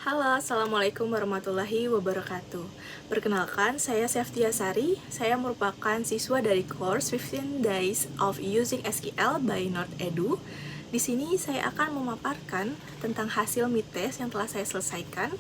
Halo, Assalamualaikum warahmatullahi wabarakatuh. Perkenalkan, saya Seftia Sari. Saya merupakan siswa dari course 15 Days of Using SQL by NordEdu. Di sini saya akan memaparkan tentang hasil mid test yang telah saya selesaikan,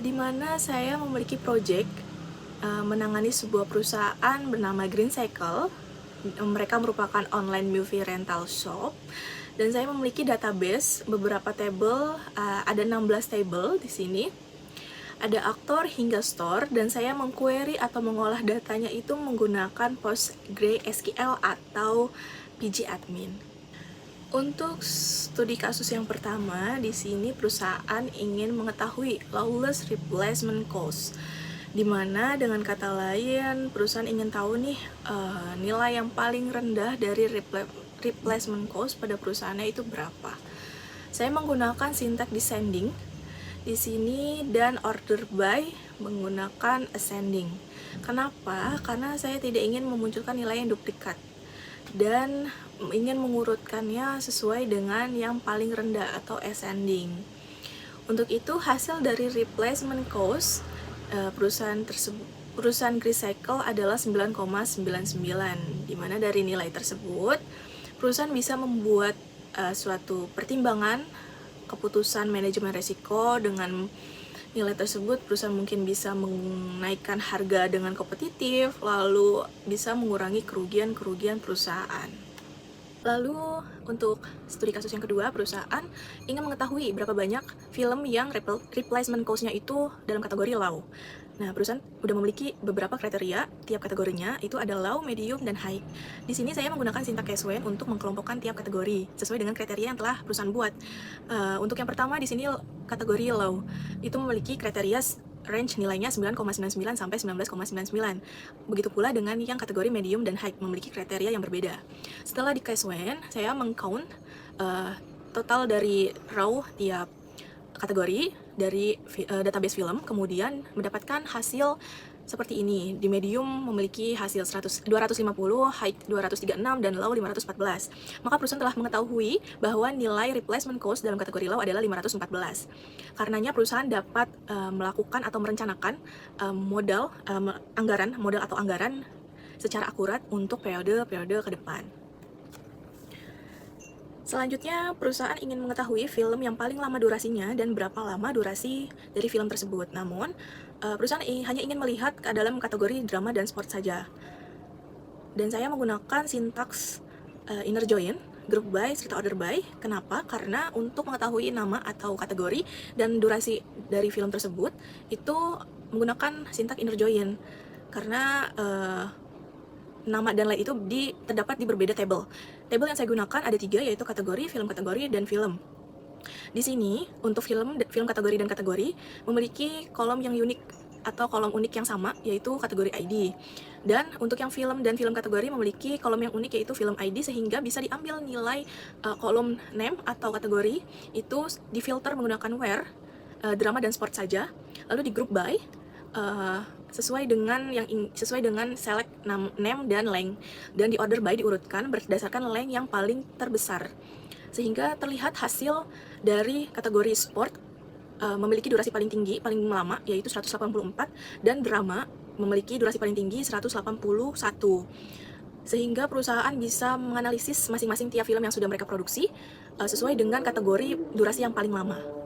di mana saya memiliki project menangani sebuah perusahaan bernama Green Cycle. Mereka merupakan online movie rental shop, dan saya memiliki database beberapa table, ada 16 table di sini. Ada aktor hingga store, dan saya mengquery atau mengolah datanya itu menggunakan PostgreSQL atau pgadmin. Untuk studi kasus yang pertama, di sini perusahaan ingin mengetahui lawless replacement cost, di mana dengan kata lain perusahaan ingin tahu nih nilai yang paling rendah dari replacement cost pada perusahaannya itu berapa. Saya menggunakan sintak descending di sini dan order by menggunakan ascending. Kenapa? Karena saya tidak ingin memunculkan nilai yang duplikat dan ingin mengurutkannya sesuai dengan yang paling rendah atau ascending. Untuk itu, hasil dari replacement cost perusahaan Grid-Cycle adalah 9,99, di mana dari nilai tersebut perusahaan bisa membuat suatu pertimbangan keputusan manajemen resiko. Dengan nilai tersebut perusahaan mungkin bisa menaikkan harga dengan kompetitif, lalu bisa mengurangi kerugian perusahaan. Lalu untuk studi kasus yang kedua, perusahaan ingin mengetahui berapa banyak film yang replacement cost-nya itu dalam kategori low. Nah, perusahaan udah memiliki beberapa kriteria, tiap kategorinya itu ada low, medium, dan high. Di sini saya menggunakan sintak Casewin untuk mengkelompokkan tiap kategori sesuai dengan kriteria yang telah perusahaan buat. Untuk yang pertama di sini kategori low itu memiliki kriteria range nilainya 9,99 sampai 19,99. Begitu pula dengan yang kategori medium dan high memiliki kriteria yang berbeda. Setelah di Casewin, saya mengcount total dari row tiap kategori dari database film, kemudian mendapatkan hasil seperti ini. Di medium memiliki hasil 250, high 236, dan low 514. Maka perusahaan telah mengetahui bahwa nilai replacement cost dalam kategori low adalah 514. Karenanya perusahaan dapat melakukan atau merencanakan modal atau anggaran secara akurat untuk periode ke depan. Selanjutnya, perusahaan ingin mengetahui film yang paling lama durasinya dan berapa lama durasi dari film tersebut. Namun, perusahaan hanya ingin melihat ke dalam kategori drama dan sport saja. Dan saya menggunakan sintaks inner join, group by, serta order by. Kenapa? Karena untuk mengetahui nama atau kategori dan durasi dari film tersebut, itu menggunakan sintak inner join. Karena nama dan lain itu terdapat di berbeda table. Table yang saya gunakan ada 3, yaitu kategori, dan film. Di sini untuk film kategori dan kategori memiliki kolom yang unik atau kolom unik yang sama, yaitu kategori ID. Dan untuk yang film dan film kategori memiliki kolom yang unik, yaitu film ID, sehingga bisa diambil nilai kolom name atau kategori itu difilter menggunakan where, drama dan sport saja. Lalu di group by sesuai dengan select name dan length, dan di order by diurutkan berdasarkan length yang paling terbesar, sehingga terlihat hasil dari kategori sport memiliki durasi paling tinggi, paling lama, yaitu 184, dan drama memiliki durasi paling tinggi 181, sehingga perusahaan bisa menganalisis masing-masing tiap film yang sudah mereka produksi sesuai dengan kategori durasi yang paling lama.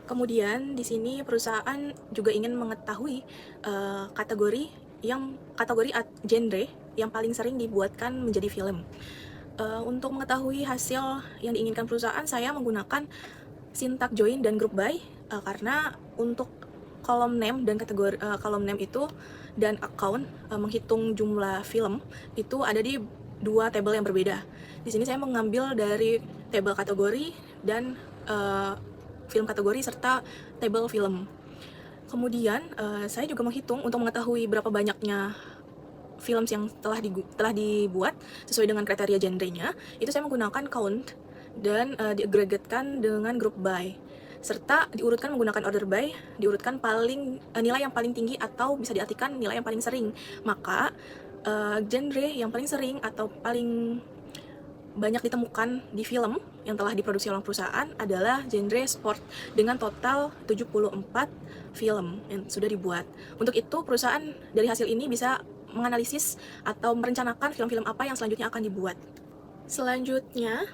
Kemudian di sini perusahaan juga ingin mengetahui kategori genre yang paling sering dibuatkan menjadi film. Untuk mengetahui hasil yang diinginkan perusahaan, saya menggunakan sintak join dan group by karena untuk kolom name dan kategori kolom name itu dan account menghitung jumlah film itu ada di 2 table yang berbeda. Di sini saya mengambil dari table kategori dan film kategori serta table film. Kemudian saya juga menghitung untuk mengetahui berapa banyaknya film yang telah dibuat sesuai dengan kriteria genrenya. Itu saya menggunakan count dan diagregatkan dengan group by, serta diurutkan menggunakan order by, diurutkan nilai yang paling tinggi atau bisa diartikan nilai yang paling sering. Maka genre yang paling sering atau paling banyak ditemukan di film yang telah diproduksi oleh perusahaan adalah genre sport dengan total 74 film yang sudah dibuat. Untuk itu, perusahaan dari hasil ini bisa menganalisis atau merencanakan film-film apa yang selanjutnya akan dibuat. Selanjutnya,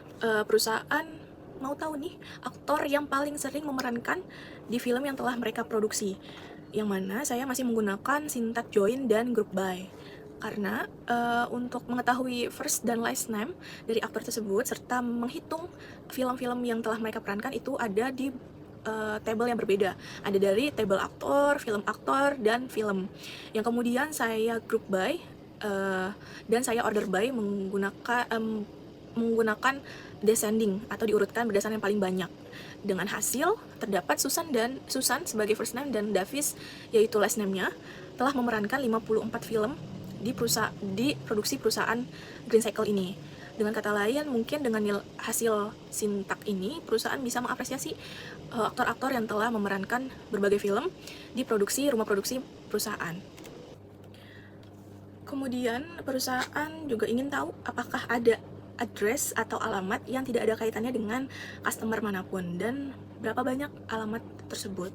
perusahaan mau tahu nih aktor yang paling sering memerankan di film yang telah mereka produksi. Yang mana saya masih menggunakan sintak join dan group by. Karena untuk mengetahui first dan last name dari aktor tersebut serta menghitung film-film yang telah mereka perankan itu ada di table yang berbeda. Ada dari table aktor, film aktor, dan film. Yang kemudian saya group by dan saya order by menggunakan descending atau diurutkan berdasarkan yang paling banyak. Dengan hasil terdapat Susan sebagai first name dan Davis yaitu last name-nya telah memerankan 54 film di produksi perusahaan Green Cycle ini. Dengan kata lain, mungkin dengan hasil sintak ini, perusahaan bisa mengapresiasi aktor-aktor yang telah memerankan berbagai film di rumah produksi perusahaan. Kemudian, perusahaan juga ingin tahu apakah ada address atau alamat yang tidak ada kaitannya dengan customer manapun dan berapa banyak alamat tersebut.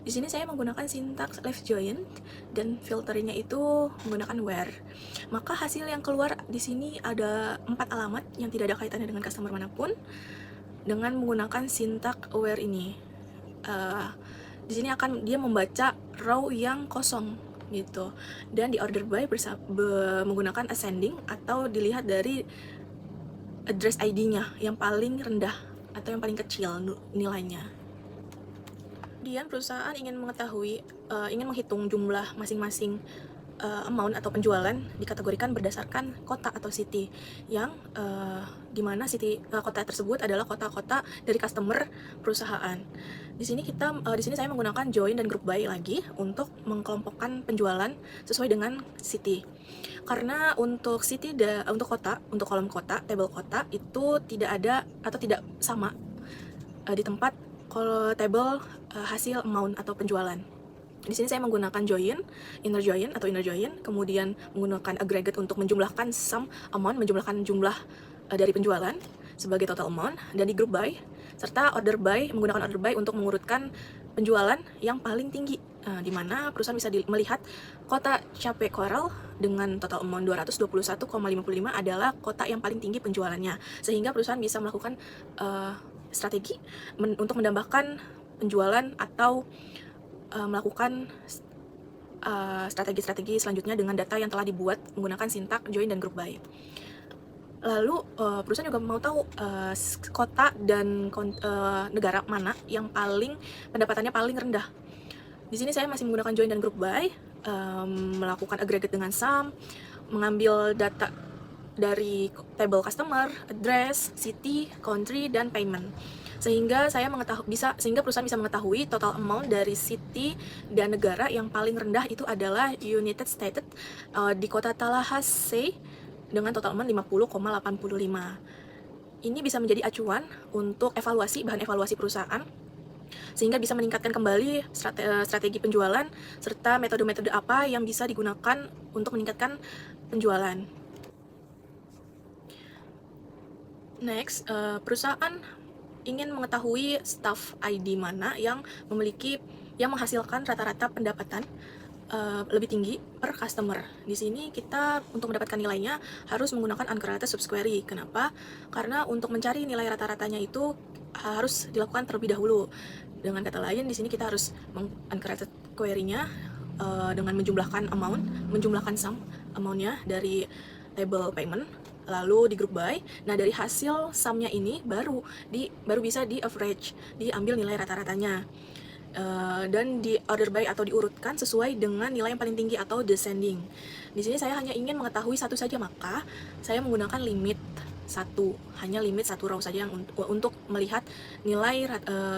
Di sini saya menggunakan sintaks left join dan filternya itu menggunakan where. Maka hasil yang keluar di sini ada 4 alamat yang tidak ada kaitannya dengan customer manapun dengan menggunakan sintak where ini. Di sini akan dia membaca row yang kosong gitu. Dan di order by menggunakan ascending atau dilihat dari address ID-nya yang paling rendah atau yang paling kecil nilainya. Kemudian perusahaan ingin menghitung jumlah masing-masing amount atau penjualan dikategorikan berdasarkan kota atau city yang dimana kota tersebut adalah kota-kota dari customer perusahaan. Di sini saya menggunakan join dan group by lagi untuk mengkelompokkan penjualan sesuai dengan city. Karena untuk city untuk kolom kota, table kota itu tidak ada atau tidak sama di tempat kalau table hasil amount atau penjualan. Di sini saya menggunakan inner join, kemudian menggunakan aggregate untuk menjumlahkan sum amount, menjumlahkan jumlah dari penjualan sebagai total amount, dan di group by serta menggunakan order by untuk mengurutkan penjualan yang paling tinggi, di mana perusahaan bisa melihat kota Cape Coral dengan total amount 221,55 adalah kota yang paling tinggi penjualannya, sehingga perusahaan bisa melakukan strategi untuk menambahkan penjualan atau melakukan strategi-strategi selanjutnya dengan data yang telah dibuat menggunakan sintak join dan group by. Lalu perusahaan juga mau tahu kota dan negara mana yang pendapatannya paling rendah. Di sini saya masih menggunakan join dan group by, melakukan aggregate dengan sum, mengambil data dari table customer, address, city, country, dan payment. Sehingga perusahaan bisa mengetahui total amount dari city dan negara yang paling rendah itu adalah United States di kota Tallahassee dengan total amount 50,85. Ini bisa menjadi acuan untuk bahan evaluasi perusahaan, sehingga bisa meningkatkan kembali strategi penjualan serta metode-metode apa yang bisa digunakan untuk meningkatkan penjualan. Next, perusahaan ingin mengetahui staff ID mana yang menghasilkan rata-rata pendapatan lebih tinggi per customer. Di sini kita untuk mendapatkan nilainya harus menggunakan uncredited subquery. Kenapa? Karena untuk mencari nilai rata-ratanya itu harus dilakukan terlebih dahulu. Dengan kata lain, di sini kita harus uncredited query-nya dengan menjumlahkan sum amount-nya dari table payment, lalu di group by. Nah, dari hasil sum-nya ini baru bisa di average, diambil nilai rata-ratanya. Dan di order by atau diurutkan sesuai dengan nilai yang paling tinggi atau descending. Di sini saya hanya ingin mengetahui satu saja, maka saya menggunakan hanya limit satu row saja untuk melihat nilai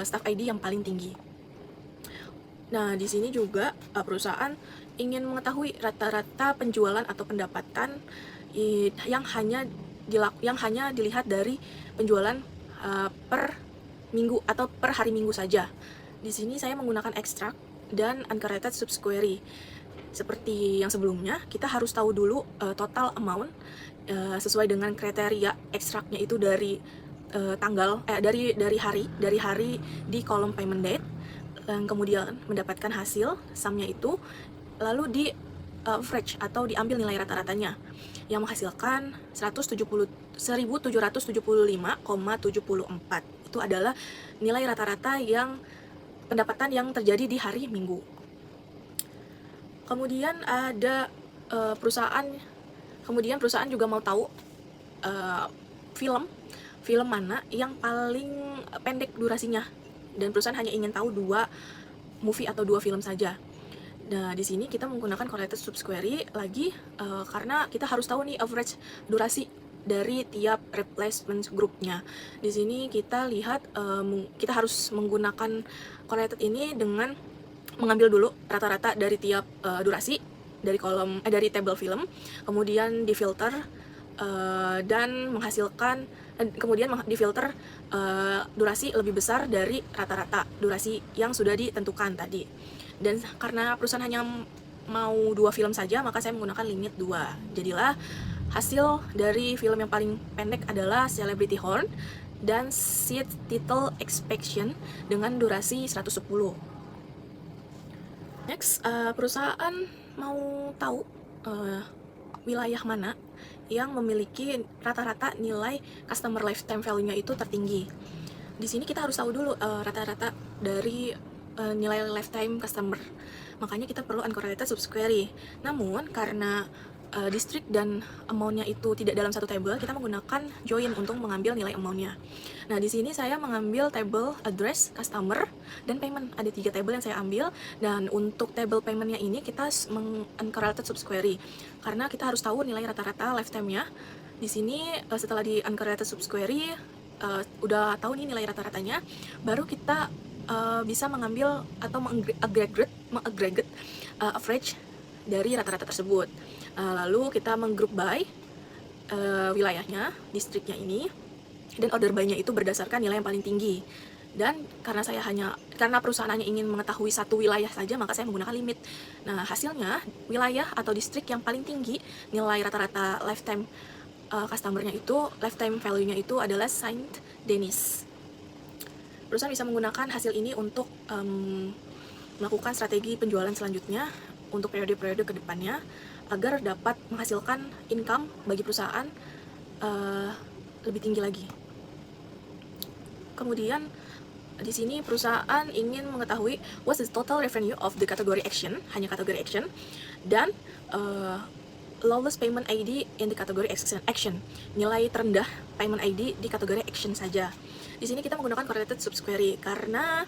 staff ID yang paling tinggi. Nah, di sini juga perusahaan ingin mengetahui rata-rata penjualan atau pendapatan yang hanya dilihat dari penjualan per minggu atau per hari Minggu saja. Di sini saya menggunakan extract dan uncredited subquery. Seperti yang sebelumnya, kita harus tahu dulu total amount sesuai dengan kriteria ekstraknya itu dari dari hari di kolom payment date, kemudian mendapatkan hasil sumnya itu, lalu di average atau diambil nilai rata-ratanya yang menghasilkan 1775,74. Itu adalah nilai rata-rata yang pendapatan yang terjadi di hari Minggu. Kemudian ada perusahaan juga mau tahu film mana yang paling pendek durasinya, dan perusahaan hanya ingin tahu 2 movie atau 2 film saja. Nah, di sini kita menggunakan correlated subquery lagi karena kita harus tahu nih average durasi dari tiap replacement grupnya. Di sini kita lihat kita harus menggunakan correlated ini dengan mengambil dulu rata-rata dari tiap durasi dari dari table film, kemudian difilter dan menghasilkan kemudian difilter durasi lebih besar dari rata-rata durasi yang sudah ditentukan tadi. Dan karena perusahaan hanya mau 2 film saja, maka saya menggunakan limit 2. Jadilah hasil dari film yang paling pendek adalah Celebrity Horn dan Seat Title Inspection dengan durasi 110. Next, perusahaan mau tahu wilayah mana yang memiliki rata-rata nilai customer lifetime value-nya itu tertinggi. Di sini kita harus tahu dulu rata-rata dari nilai lifetime customer. Makanya kita perlu uncorrelated subquery. Namun karena district dan amount-nya itu tidak dalam satu table, kita menggunakan join untuk mengambil nilai amount-nya. Nah, di sini saya mengambil table address, customer, dan payment. Ada 3 table yang saya ambil, dan untuk table payment-nya ini kita uncorrelated subquery karena kita harus tahu nilai rata-rata lifetime-nya. Di sini setelah di uncorrelated subquery udah tahu nih nilai rata-ratanya, baru kita bisa mengambil atau mengaggregate average dari rata-rata tersebut. Lalu kita menggroup by wilayahnya, distriknya ini, dan order by-nya itu berdasarkan nilai yang paling tinggi. Dan karena perusahaan hanya ingin mengetahui satu wilayah saja, maka saya menggunakan limit. Nah, hasilnya wilayah atau distrik yang paling tinggi nilai rata-rata lifetime customer-nya itu, lifetime value-nya itu adalah Saint Denis. Perusahaan bisa menggunakan hasil ini untuk melakukan strategi penjualan selanjutnya untuk periode-periode kedepannya agar dapat menghasilkan income bagi perusahaan lebih tinggi lagi. Kemudian di sini perusahaan ingin mengetahui what's the total revenue of the category action, hanya kategori action, dan lowest payment ID in the category action, nilai terendah payment ID di kategori action saja. Di sini kita menggunakan correlated subquery karena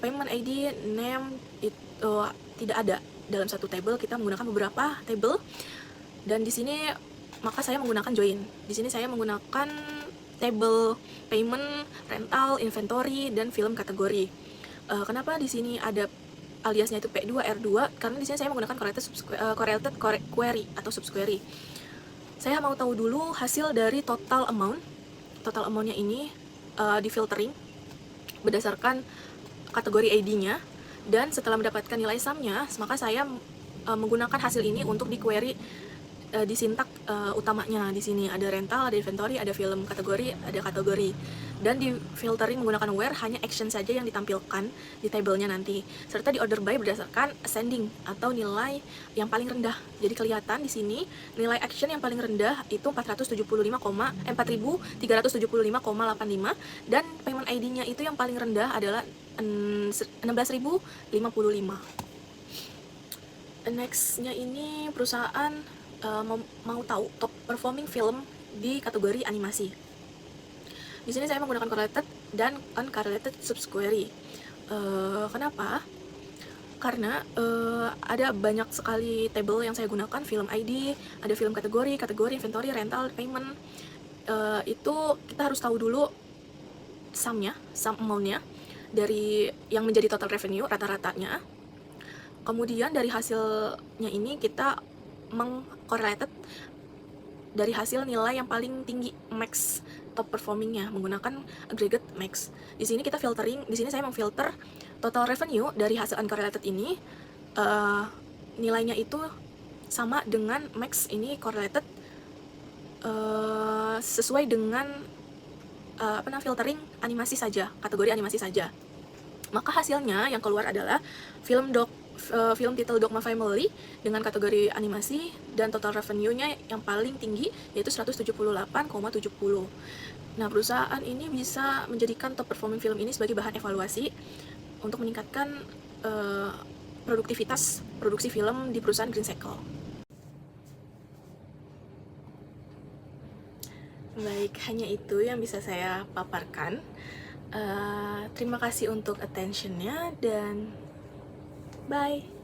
payment ID name itu tidak ada dalam satu table, kita menggunakan beberapa table, dan di sini maka saya menggunakan join. Di sini saya menggunakan table payment, rental, inventory, dan film kategori. Kenapa di sini ada aliasnya itu P2 R2? Karena di sini saya menggunakan correlated query atau subquery. Saya mau tahu dulu hasil dari total amount. Total amount-nya ini di filtering berdasarkan kategori ID-nya, dan setelah mendapatkan nilai sum-nya, maka saya menggunakan hasil ini untuk di query di sintak utamanya. Di sini ada rental, ada inventory, ada film kategori, ada kategori, dan di filtering menggunakan where hanya action saja yang ditampilkan di tabelnya nanti, serta di order by berdasarkan ascending atau nilai yang paling rendah. Jadi kelihatan di sini nilai action yang paling rendah itu 475,85 dan payment ID-nya itu yang paling rendah adalah 16.055. Next-nya ini perusahaan mau tahu top performing film di kategori animasi. Di sini saya menggunakan correlated dan uncorrelated subquery. Kenapa? Karena ada banyak sekali table yang saya gunakan, film ID, ada film kategori, inventory, rental, payment. Itu kita harus tahu dulu sum amount-nya dari yang menjadi total revenue rata-ratanya. Kemudian dari hasilnya ini kita mengcorrelated dari hasil nilai yang paling tinggi, max top performingnya, menggunakan aggregate max. Di sini kita filtering, di sini saya memfilter total revenue dari hasil uncorrelated ini nilainya itu sama dengan max ini correlated sesuai dengan filtering animasi saja, kategori animasi saja. Maka hasilnya yang keluar adalah film titel Dogma Family dengan kategori animasi dan total revenue-nya yang paling tinggi yaitu 178,70. Nah, perusahaan ini bisa menjadikan top performing film ini sebagai bahan evaluasi untuk meningkatkan produktivitas produksi film di perusahaan Green Cycle. Baik, hanya itu yang bisa saya paparkan. Terima kasih untuk attention-nya dan bye.